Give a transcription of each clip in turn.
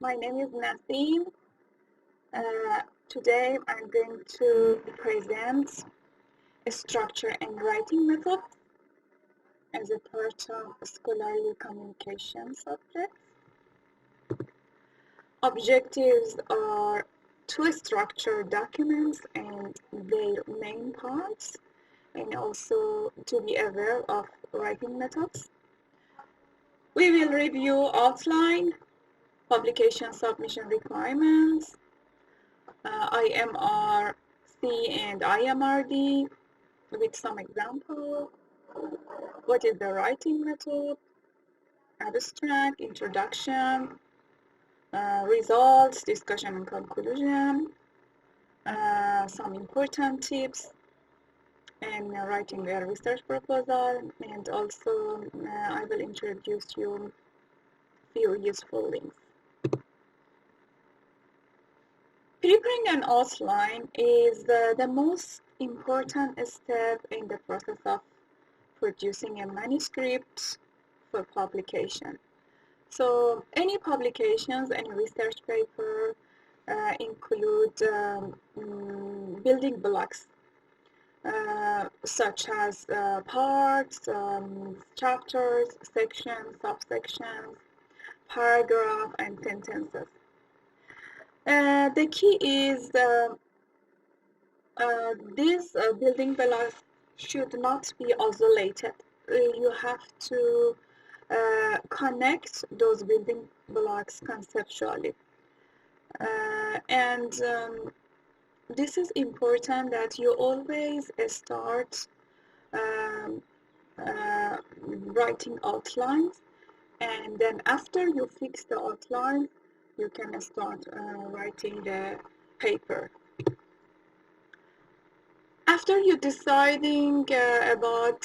My name is Nasim. Today I'm going to present a structure and writing method as a part of scholarly communication subject. Objectives are to structure documents and their main parts, and also to be aware of writing methods. We will review outline, publication submission requirements, IMR C and IMRD with some example. What is the writing method? Abstract, introduction, results, discussion and conclusion, some important tips, and writing a research proposal, and also I will introduce you few useful links. Preparing an outline is the most important step in the process of producing a manuscript for publication. So any publications, any research paper include building blocks such as parts, chapters, sections, subsections, paragraph, and sentences. The key is these building blocks should not be isolated. You have to connect those building blocks conceptually. And this is important that you always start writing outlines, and then after you fix the outline, you can start writing the paper. After you deciding about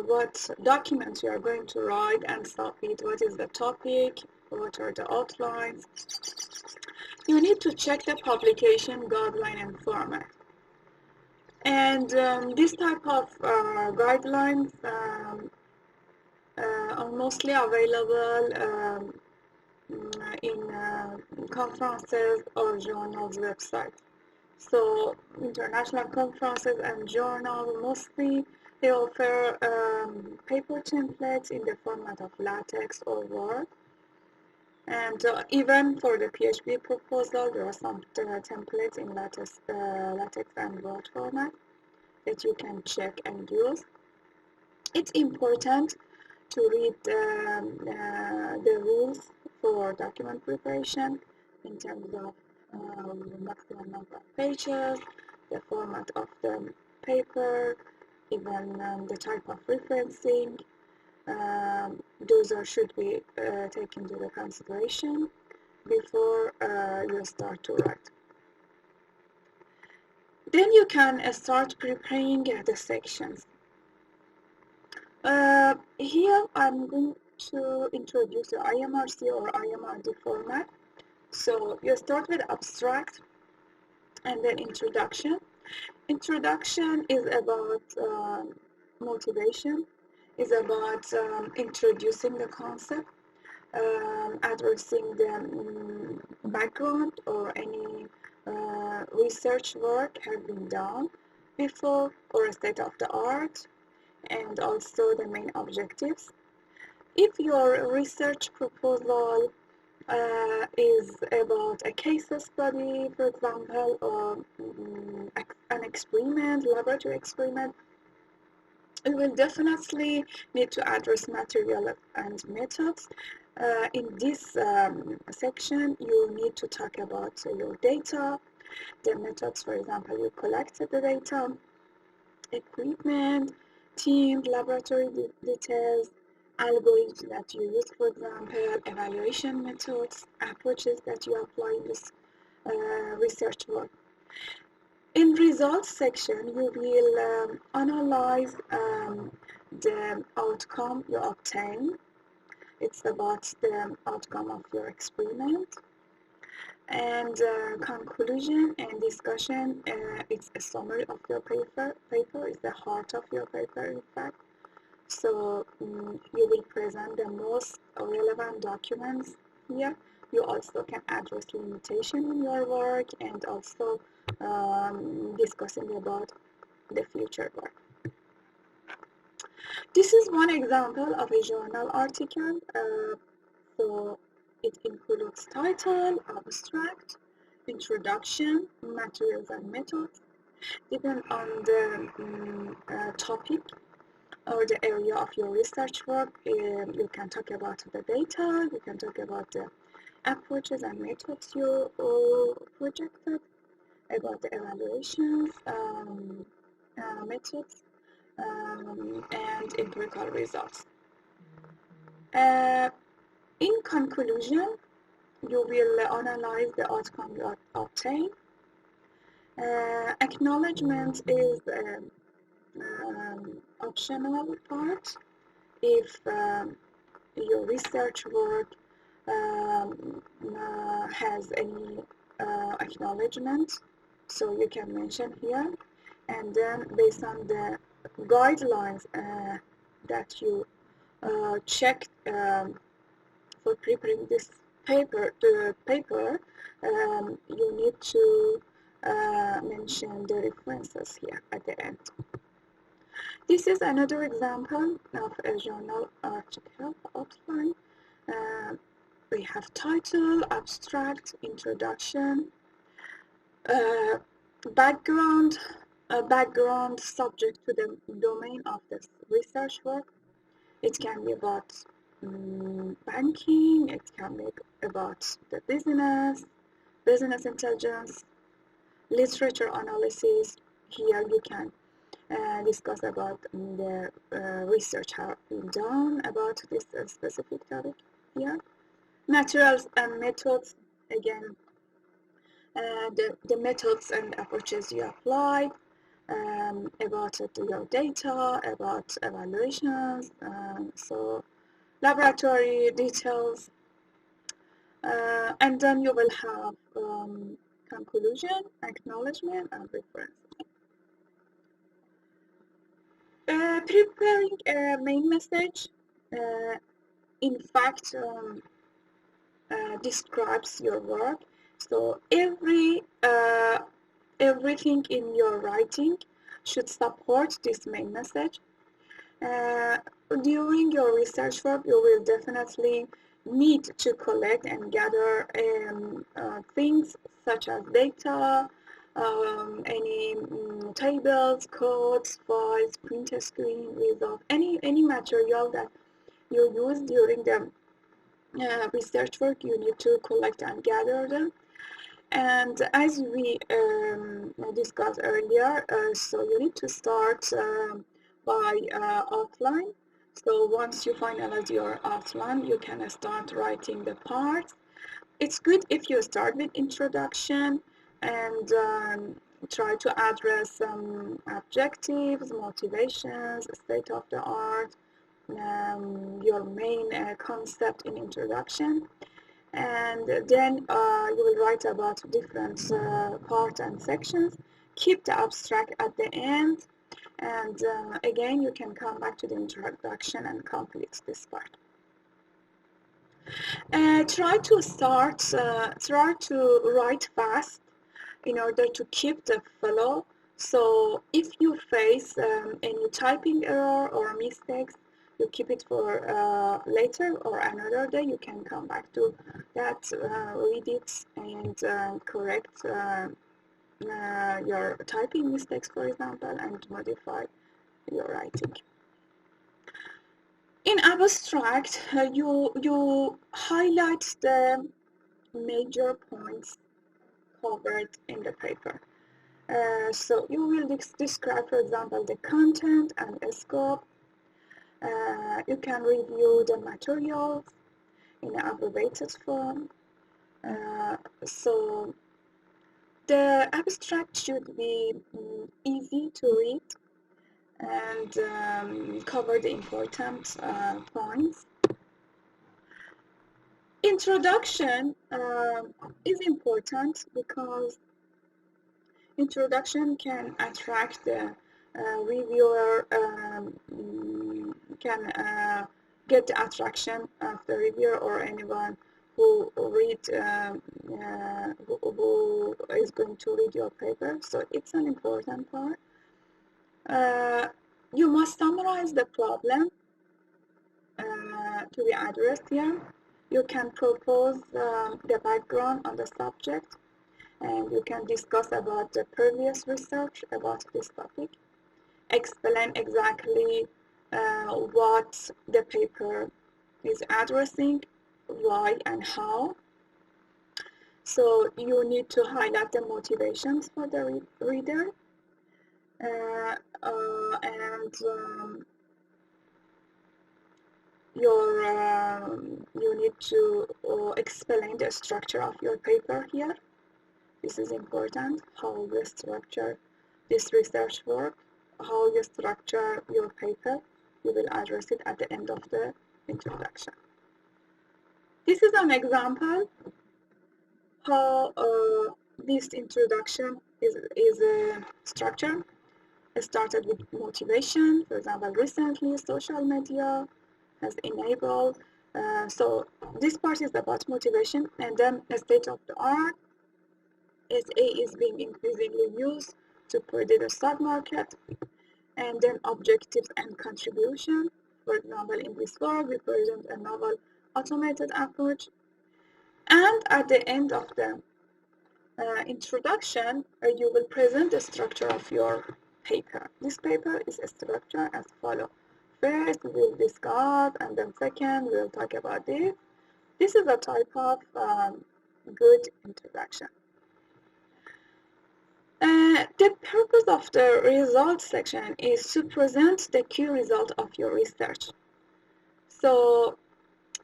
what documents you are going to write and submit, what is the topic, what are the outlines, you need to check the publication guideline and format. And this type of guidelines are mostly available in conferences or journals websites. So international conferences and journals, mostly they offer paper templates in the format of LaTeX or Word. And even for the PhD proposal, there are some templates in LaTeX and Word format that you can check and use. It's important to read the rules for document preparation in terms of the maximum number of pages, the format of the paper, even the type of referencing. Those should be taken into consideration before you start to write. Then you can start preparing the sections. Here I'm going to introduce the IMRC or IMRD format. So you start with abstract and then introduction. Introduction is about motivation, is about introducing the concept, addressing the background or any research work has been done before or a state of the art, and also the main objectives. If your research proposal is about a case study, for example, or an experiment, laboratory experiment, you will definitely need to address material and methods. In this section, you need to talk about your data, the methods, for example, you collected the data, equipment, team, laboratory details, algorithms that you use, for example, evaluation methods, approaches that you apply in this research work. In results section, you will analyze the outcome you obtain. It's about the outcome of your experiment. And conclusion and discussion, it's a summary of your paper. Paper is the heart of your paper, in fact. So you will present the most relevant documents here You also can address limitation in your work and also discussing about the future work. This is one example of a journal article. So it includes title, abstract, introduction, materials and methods. Depending on the topic or the area of your research work, you can talk about the data, you can talk about the approaches and methods you projected, about the evaluations, methods, and empirical results. In conclusion, you will analyze the outcome you obtain. Acknowledgement is optional part if your research work has any acknowledgement, so you can mention here, and then based on the guidelines that you checked for preparing this paper, you need to mention the references here at the end. This is another example of a journal article outline. We have title, abstract, introduction, background subject to the domain of this research work. It can be about banking, it can be about the business intelligence, literature analysis. Here you can discuss about the research have been done about this specific topic here. Materials and methods, again, the methods and approaches you applied, about your data, about evaluations, so laboratory details, and then you will have conclusion, acknowledgement, and reference. Preparing a main message, in fact, describes your work. So everything in your writing should support this main message. During your research work, you will definitely need to collect and gather things such as data, any tables, codes, files, printer screen, results, any material that you use during the research work, you need to collect and gather them. And as we discussed earlier, so you need to start by outline. So once you finalize your outline, you can start writing the parts. It's good if you start with introduction and try to address some objectives, motivations, state of the art, your main concept in introduction. And then you will write about different parts and sections. Keep the abstract at the end, and again you can come back to the introduction and complete this part. Try to write fast in order to keep the flow. So if you face any typing error or mistakes, you keep it for later or another day. You can come back to that, read it, and correct your typing mistakes, for example, and modify your writing. In abstract, you highlight the major points covered in the paper. So you will describe, for example, the content and the scope. You can review the materials in an abbreviated form. So the abstract should be easy to read and cover the important points. Introduction is important because introduction can attract the reviewer, can get the attraction of the reviewer or anyone who who is going to read your paper. So it's an important part. You must summarize the problem to be addressed here. You can propose the background on the subject, and you can discuss about the previous research about this topic. Explain exactly what the paper is addressing, why and how. So you need to highlight the motivations for the reader, and you need to explain the structure of your paper here. This is important, how you structure this research work, how you structure your paper. You will address it at the end of the introduction. This is an example how this introduction is structured. It started with motivation. For example, recently social media has enabled. So this part is about motivation, and then a state of the art. SA is being increasingly used to predict a stock market, and then objectives and contribution. For example, in this work, we present a novel automated approach, and at the end of the introduction, you will present the structure of your paper. This paper is structured as follows. First, we'll discuss, and then second, we'll talk about this. This is a type of good introduction. The purpose of the results section is to present the key result of your research. So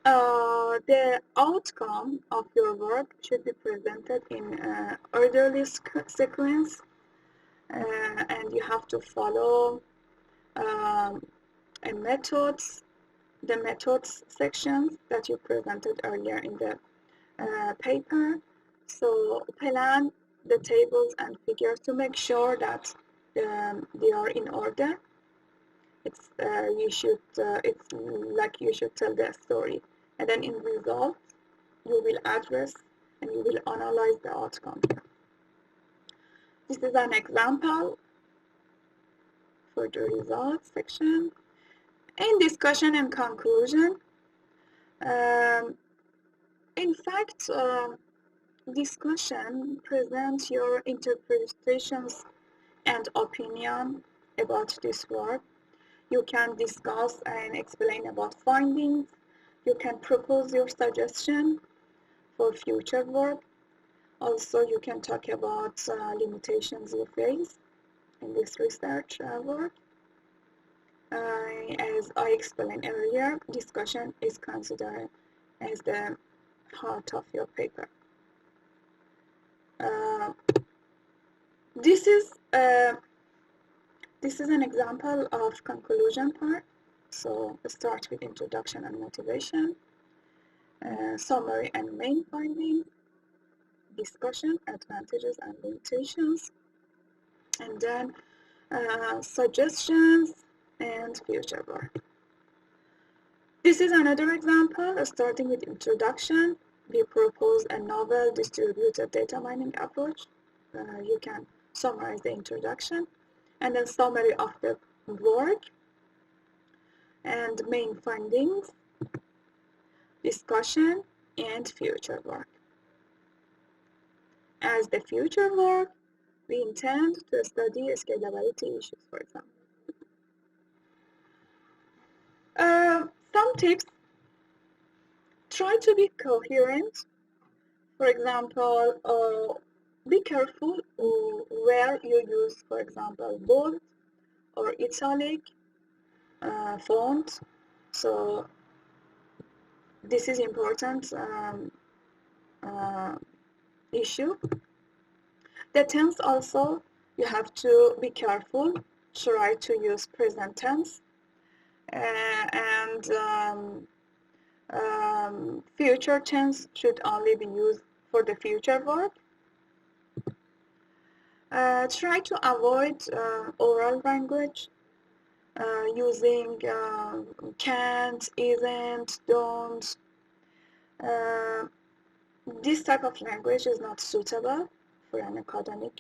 the outcome of your work should be presented in orderly sequence, and you have to follow the methods sections that you presented earlier in the paper. So plan the tables and figures to make sure that they are in order. It's it's like you should tell the story, and then in results you will address and you will analyze the outcome. This is an example for the results section. In discussion and conclusion, in fact, discussion presents your interpretations and opinion about this work. You can discuss and explain about findings. You can propose your suggestion for future work. Also, you can talk about limitations you face in this research work. As I explained earlier, discussion is considered as the heart of your paper. This is an example of conclusion part. So start with introduction and motivation, summary and main findings, discussion, advantages and limitations, and then suggestions and future work. This is another example, starting with introduction. We propose a novel distributed data mining approach. You can summarize the introduction, and then summary of the work, and main findings, discussion, and future work. As the future work, we intend to study scalability issues, for example. Some tips: try to be coherent. For example, be careful where you use, for example, bold or italic font. So this is important issue. The tense also, you have to be careful. Try to use present tense, and future tense should only be used for the future work. Try to avoid oral language using can't, isn't, don't. this type of language is not suitable for an academic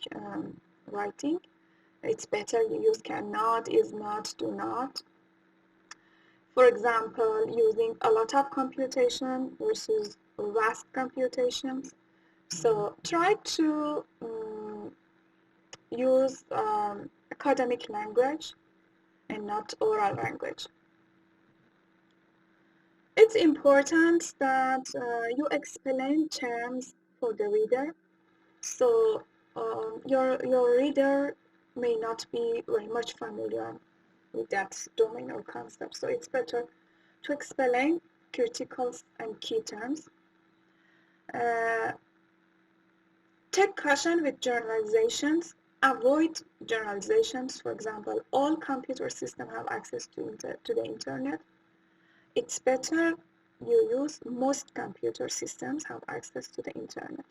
writing. It's better you use cannot, is not, do not. For example, using a lot of computation versus vast computations. So try to use academic language and not oral language. It's important that you explain terms for the reader. So your reader may not be very much familiar with that domain or concept. So it's better to explain critical and key terms. Take caution with generalizations. Avoid generalizations. For example, all computer systems have access to the internet. It's better you use most computer systems have access to the internet.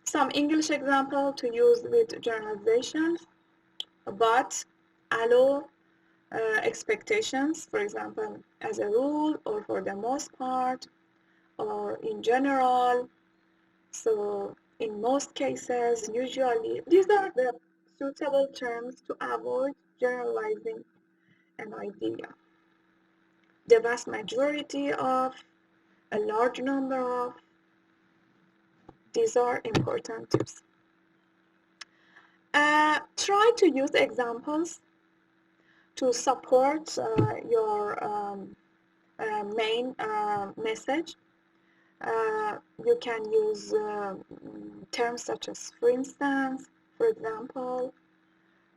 Some English example to use with generalizations, but allow expectations, for example, as a rule or for the most part or in general. So in most cases, usually, these are the suitable terms to avoid generalizing an idea. The vast majority of, a large number of, these are important tips. Try to use examples to support your main message. You can use terms such as for instance, for example.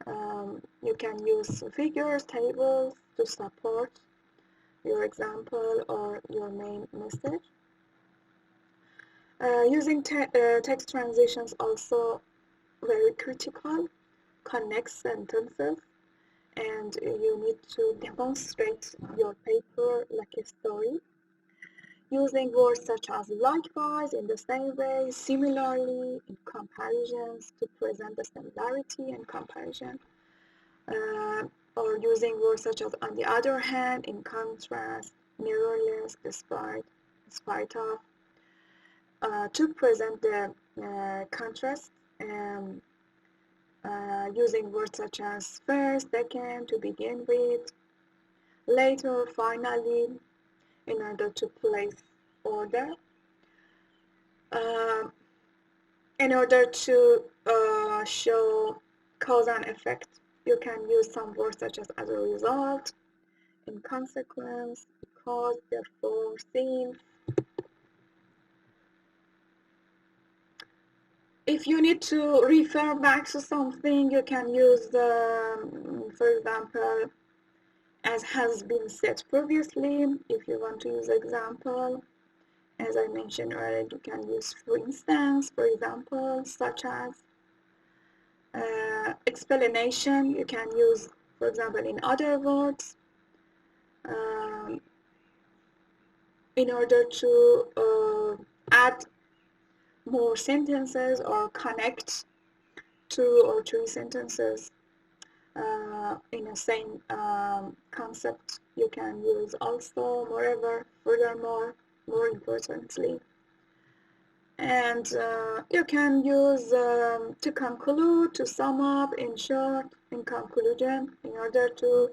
You can use figures, tables to support your example or your main message. Using text transitions also very critical. Connect sentences, and you need to demonstrate your paper like a story. Using words such as likewise, in the same way, similarly, in comparisons to present the similarity and comparison. Or using words such as on the other hand, in contrast, mirrorless, despite of, to present the contrast, using words such as first, second, to begin with, later, finally, in order to place order. In order to show cause and effect, you can use some words such as a result, in consequence, because, therefore, since. If you need to refer back to something, you can use, for example, as has been said previously. If you want to use example, as I mentioned earlier, you can use for instance, for example, such as explanation. You can use, for example, in other words, in order to add more sentences or connect two or three sentences in the same concept. You can use also, moreover, furthermore, more importantly. And you can use to conclude, to sum up, in short, in conclusion, in order to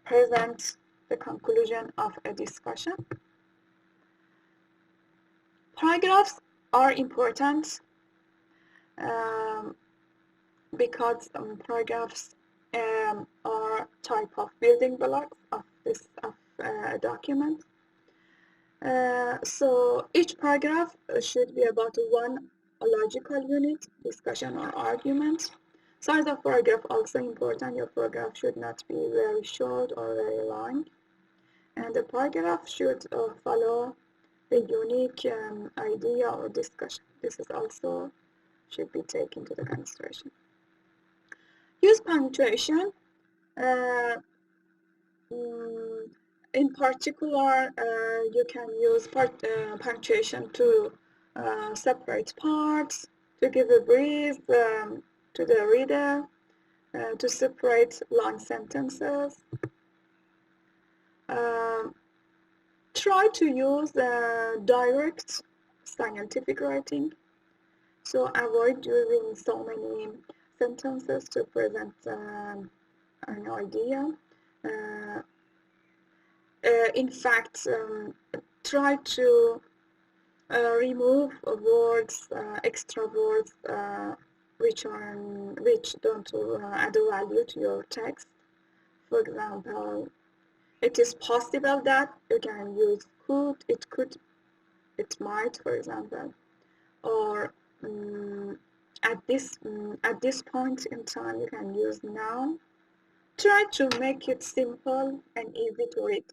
present the conclusion of a discussion. Paragraphs are important because paragraphs are type of building blocks of a document. So each paragraph should be about one logical unit, discussion or argument. Size of paragraph also important. Your paragraph should not be very short or very long. And the paragraph should follow the unique idea or discussion. This is also should be taken into the consideration. Use punctuation. In particular, you can use punctuation to separate parts, to give a brief to the reader, to separate long sentences. try to use direct scientific writing. So avoid using so many sentences to present an idea. Uh, in fact, try to remove words, extra words which don't add a value to your text. For example, it is possible that you can use could, it might, for example, or at this point in time you can use now. Try to make it simple and easy to read.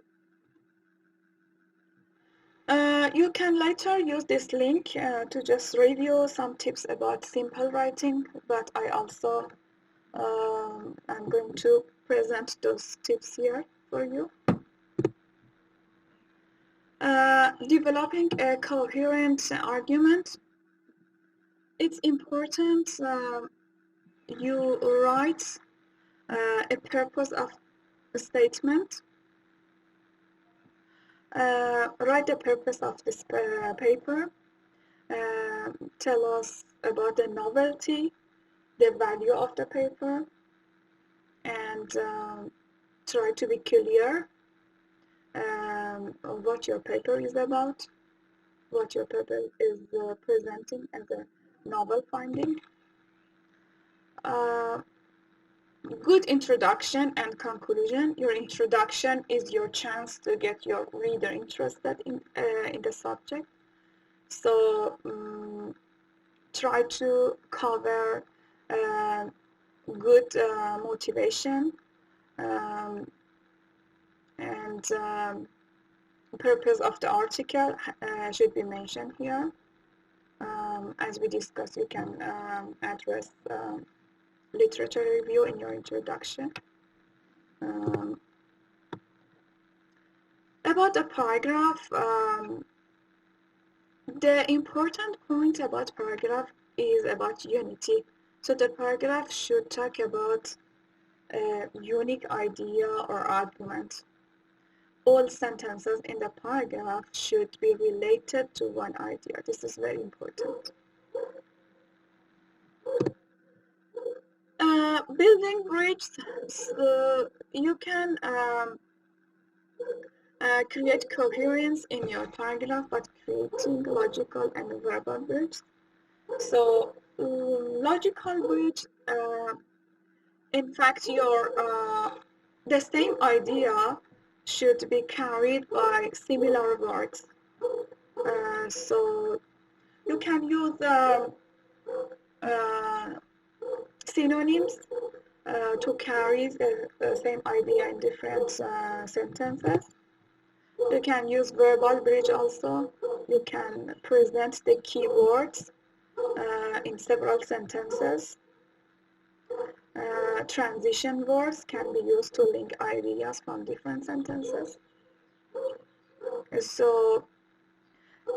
You can later use this link to just review some tips about simple writing, but I also am going to present those tips here for you. Developing a coherent argument. It's important you write a purpose of a statement. Write the purpose of this paper. Tell us about the novelty, the value of the paper, and try to be clear what your paper is about, what your paper is presenting as a novel finding. Good introduction and conclusion. Your introduction is your chance to get your reader interested in the subject. So try to cover good motivation and purpose of the article should be mentioned here. As we discussed, you can address literature review in your introduction. About the paragraph, the important point about paragraph is about unity. So the paragraph should talk about a unique idea or argument. All sentences in the paragraph should be related to one idea. This is very important. Building bridges, you can create coherence in your paragraph by creating logical and verbal bridges. So logical bridge, in fact, the same idea should be carried by similar words. So you can use synonyms to carry the same idea in different sentences. You can use verbal bridge also. You can present the keywords in several sentences. Transition words can be used to link ideas from different sentences. So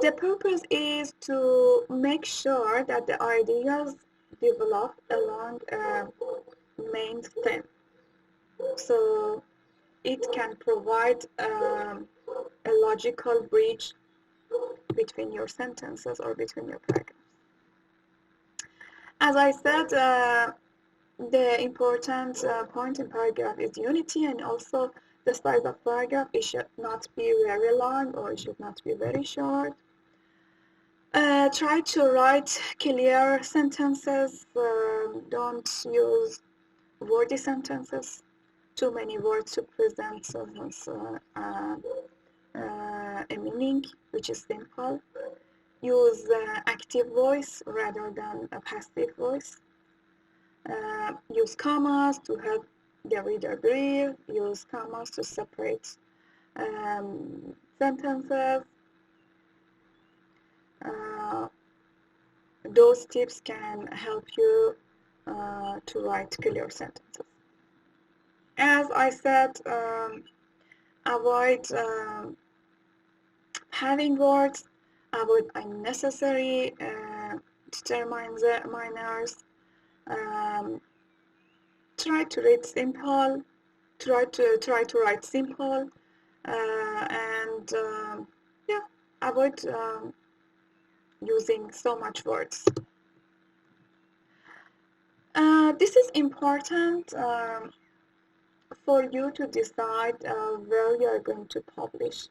the purpose is to make sure that the ideas develop along a main theme. So it can provide a logical bridge between your sentences or between your paragraphs. As I said, the important point in paragraph is unity, and also the size of paragraph. It should not be very long or it should not be very short. Try to write clear sentences. Don't use wordy sentences. Too many words to present a meaning which is simple. Use active voice rather than a passive voice. Use commas to help the reader breathe. Use commas to separate sentences. Those tips can help you to write clear sentences. As I said, avoid having words, avoid unnecessary determiners. Try to read simple. Try to write simple. and yeah, avoid using so much words. This is important for you to decide where you are going to publish.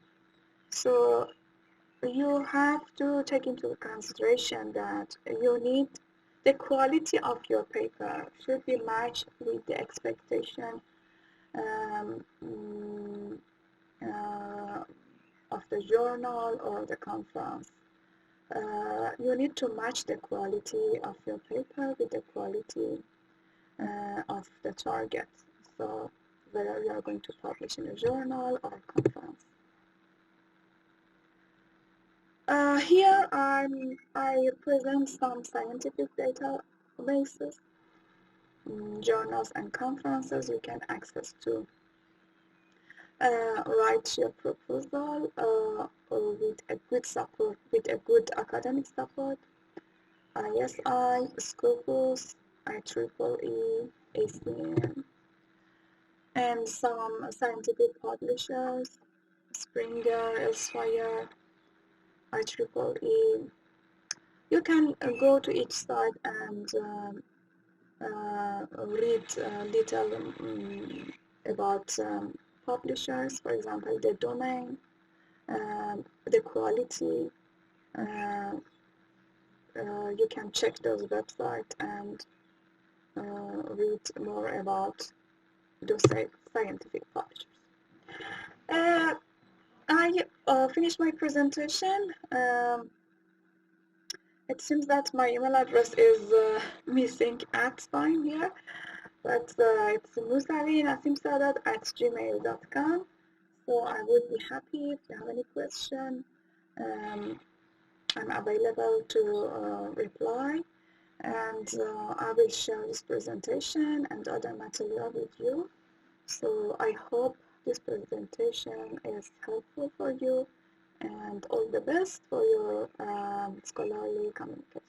So you have to take into consideration that you need the quality of your paper should be matched with the expectation um, mm, uh, of the journal or the conference. You need to match the quality of your paper with the quality of the target. So whether you are going to publish in a journal or conference. Here I present some scientific databases, journals and conferences you can access to. Write your proposal with a good support, with a good academic support. ISI, Scopus, IEEE, ACM, and some scientific publishers, Springer, Elsevier, IEEE. You can go to each site and read little about publishers, for example, the domain, the quality. Uh, you can check those websites and read more about those scientific publishers. I finished my presentation. It seems that my email address is missing at spine here, but it's Mosavi Nasim Sadat at gmail.com. So I would be happy if you have any question. Um, I'm available to reply, and I will share this presentation and other material with you. So I hope this presentation is helpful for you, and all the best for your scholarly communication.